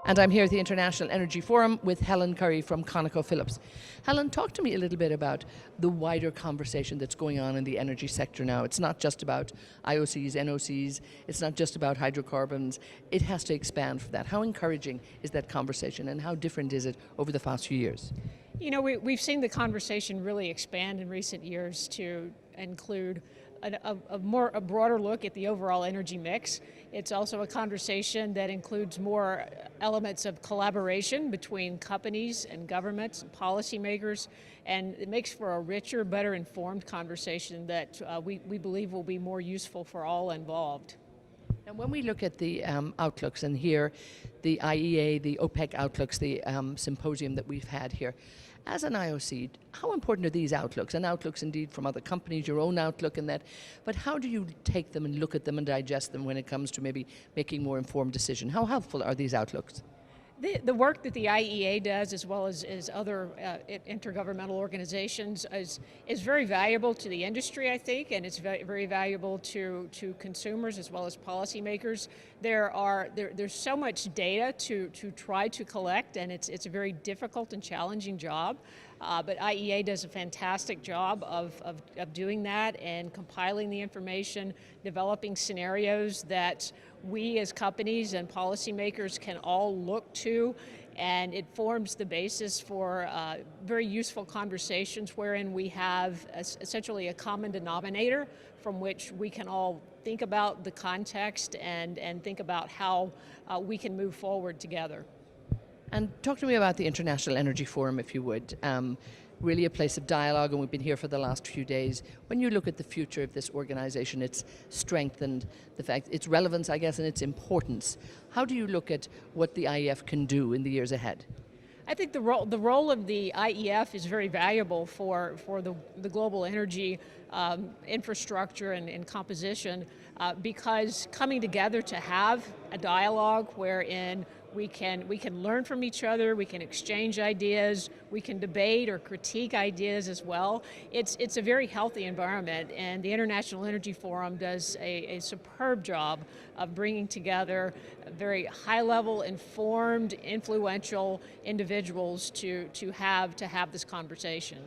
And I'm here at the International Energy Forum with Helen Currie from ConocoPhillips. Helen, talk to me a little bit about the wider conversation that's going on in the energy sector now. It's not just about IOCs, NOCs, it's not just about hydrocarbons. It has to expand from that. How encouraging is that conversation and how different is it over the past few years? You know, we've seen the conversation really expand in recent years to include a broader look at the overall energy mix. It's also a conversation that includes more elements of collaboration between companies and governments and policymakers, and it makes for a richer, better informed conversation that we believe will be more useful for all involved. And when we look at the outlooks, and here the IEA, the OPEC outlooks, the symposium that we've had here, as an IOC, how important are these outlooks? And outlooks indeed from other companies, your own outlook and that, but how do you take them and look at them and digest them when it comes to maybe making more informed decision? How helpful are these outlooks? The work that the IEA does, as well as other intergovernmental organizations, is very valuable to the industry, I think, and it's very valuable to consumers as well as policymakers. There's so much data to try to collect, and it's a very difficult and challenging job. But IEA does a fantastic job of doing that and compiling the information, developing scenarios that we as companies and policymakers can all look to, and it forms the basis for very useful conversations wherein we have essentially a common denominator from which we can all think about the context and think about how we can move forward together. And talk to me about the International Energy Forum, if you would. Really a place of dialogue, and we've been here for the last few days. When you look at the future of this organization, its strength and the fact, its relevance, I guess, and its importance, how do you look at what the IEF can do in the years ahead? I think the role of the IEF is very valuable for the global energy infrastructure and composition because coming together to have a dialogue wherein we can learn from each other, we can exchange ideas, we can debate or critique ideas as well. It's a very healthy environment, and the International Energy Forum does a superb job of bringing together very high-level, informed, influential individuals to have this conversation.